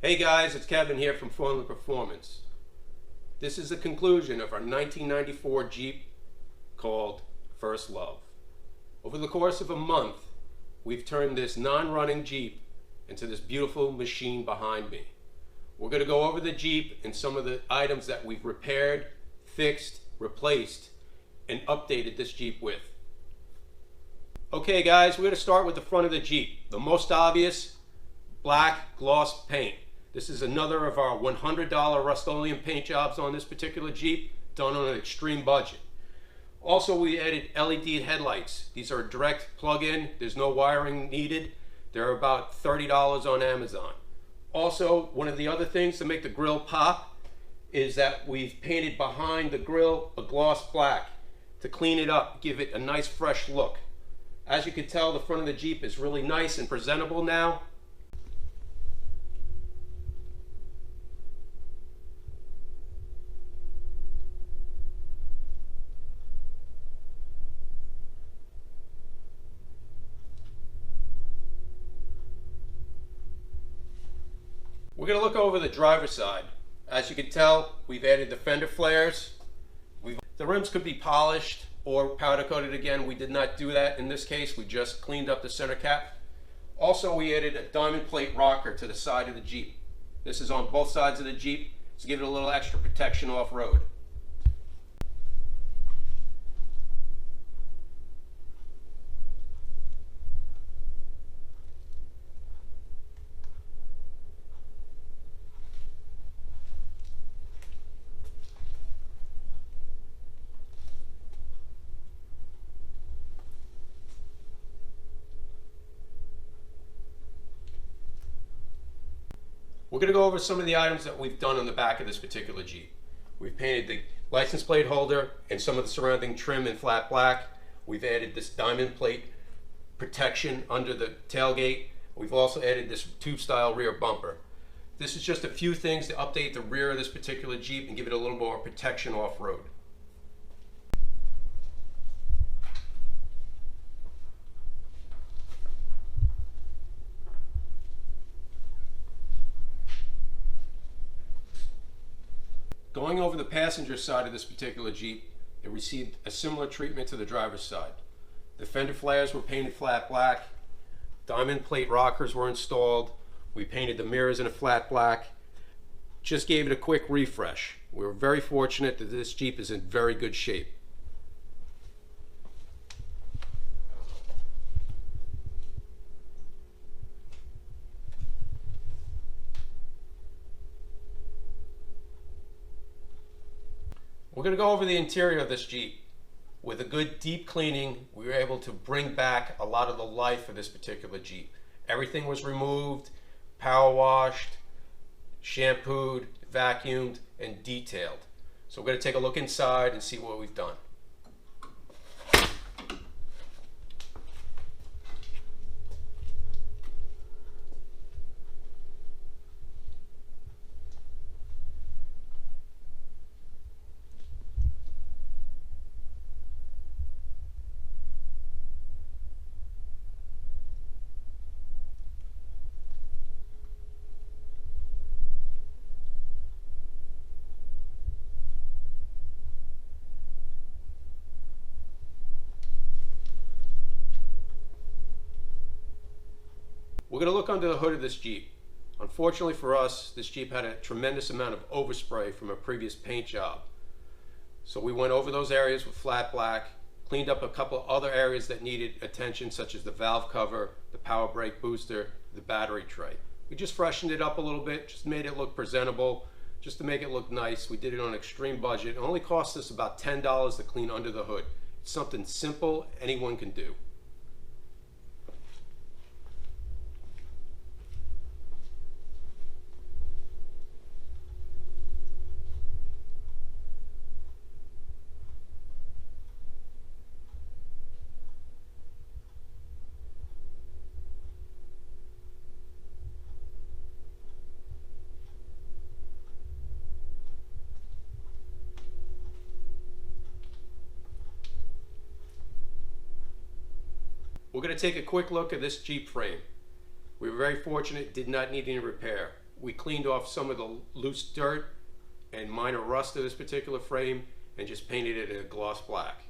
Hey guys, it's Kevin here from Formulaperformance. This is the conclusion of our 1994 Jeep called First Love. Over the course of a month, we've turned this non-running Jeep into this beautiful machine behind me. We're going to go over the Jeep and some of the items that we've repaired, fixed, replaced, and updated this Jeep with. Okay guys, we're going to start with the front of the Jeep. The most obvious, black gloss paint. This is another of our $100 Rust-Oleum paint jobs on this particular Jeep, done on an extreme budget. Also, we added LED headlights. These are direct plug-in. There's no wiring needed. They're about $30 on Amazon. Also, one of the other things to make the grille pop is that we've painted behind the grille a gloss black to clean it up, give it a nice fresh look. As you can tell, the front of the Jeep is really nice and presentable now. We're going to look over the driver's side. As you can tell, we've added the fender flares. The rims could be polished or powder coated again. We did not do that in this case. We just cleaned up the center cap. Also, we added a diamond plate rocker to the side of the Jeep. This is on both sides of the Jeep to give it a little extra protection off-road. We're going to go over some of the items that we've done on the back of this particular Jeep. We've painted the license plate holder and some of the surrounding trim in flat black. We've added this diamond plate protection under the tailgate. We've also added this tube style rear bumper. This is just a few things to update the rear of this particular Jeep and give it a little more protection off-road. Going over the passenger side of this particular Jeep, it received a similar treatment to the driver's side. The fender flares were painted flat black, diamond plate rockers were installed, we painted the mirrors in a flat black, just gave it a quick refresh. We were very fortunate that this Jeep is in very good shape. We're going to go over the interior of this Jeep. With a good deep cleaning, we were able to bring back a lot of the life of this particular Jeep. Everything was removed, power washed, shampooed, vacuumed, and detailed. So we're going to take a look inside and see what we've done. We're going to look under the hood of this Jeep. Unfortunately for us, this Jeep had a tremendous amount of overspray from a previous paint job. So we went over those areas with flat black, cleaned up a couple other areas that needed attention, such as the valve cover, the power brake booster, the battery tray. We just freshened it up a little bit, just made it look presentable, just to make it look nice. We did it on an extreme budget. It only cost us about $10 to clean under the hood. It's something simple anyone can do. We're going to take a quick look at this Jeep frame. We were very fortunate, it did not need any repair. we cleaned off some of the loose dirt and minor rust of this particular frame and just painted it in a gloss black.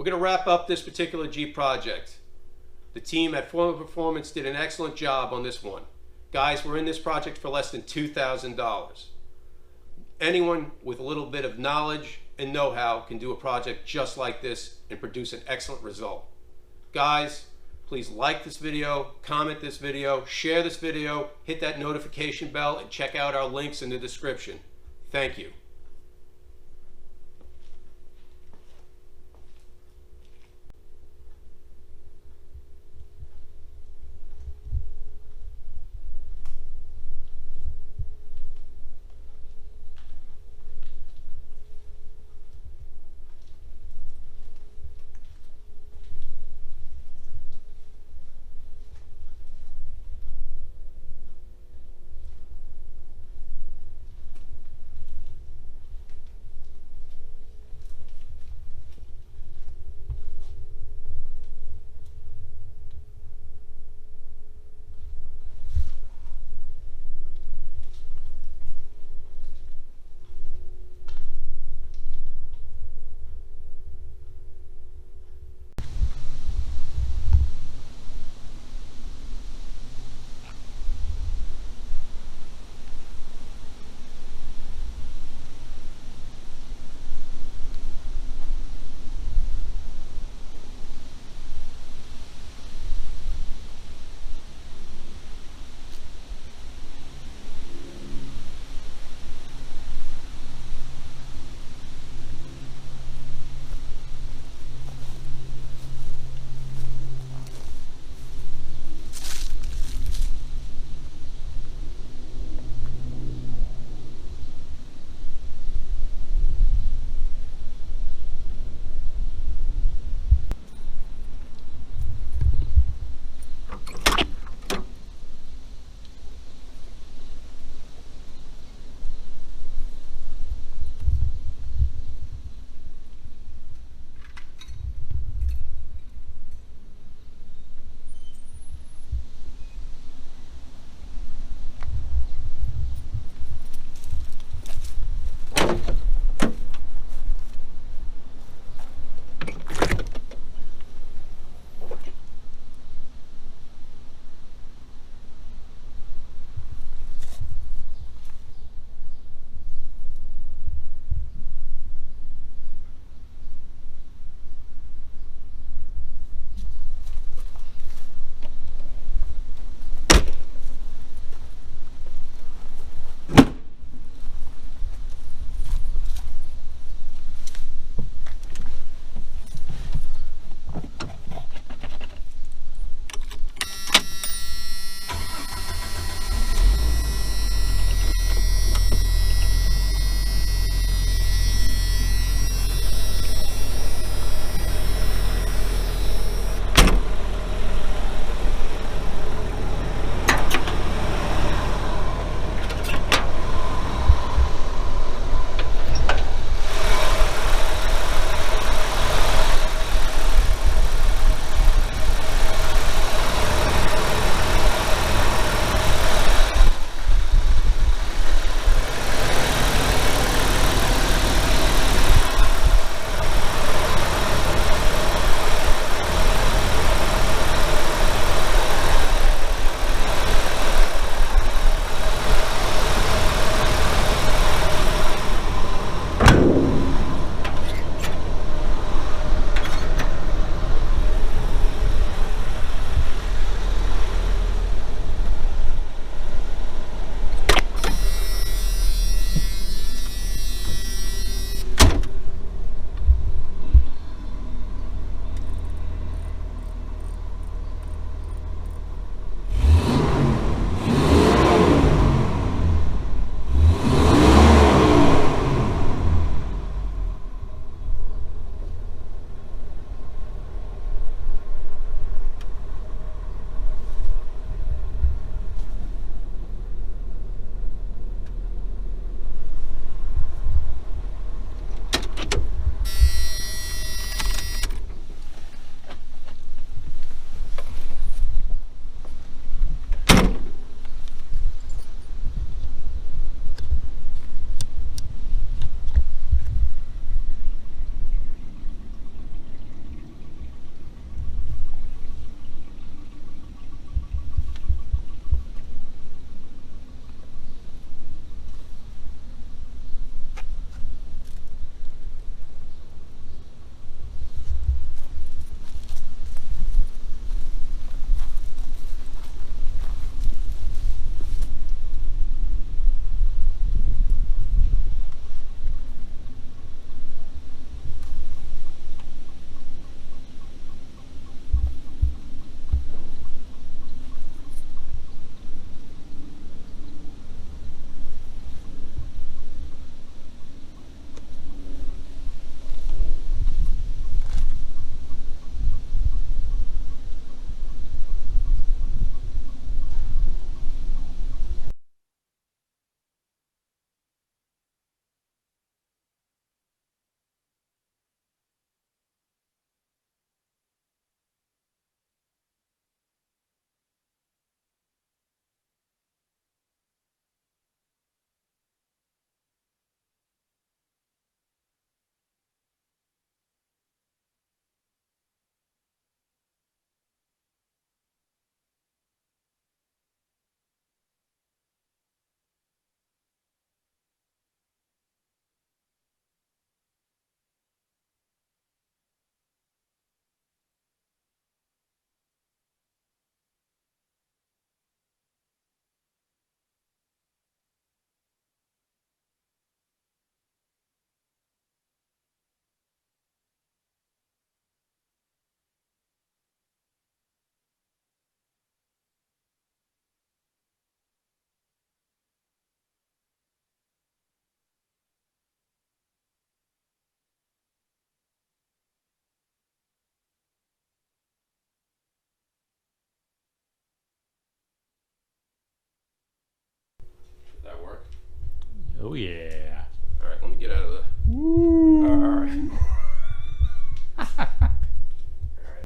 We're going to wrap up this particular Jeep project. The team at Formula Performance did an excellent job on this one. Guys, we're in this project for less than $2,000. Anyone with a little bit of knowledge and know-how can do a project just like this and produce an excellent result. Guys, please like this video, comment this video, share this video, hit that notification bell, and check out our links in the description. Thank you. Oh yeah.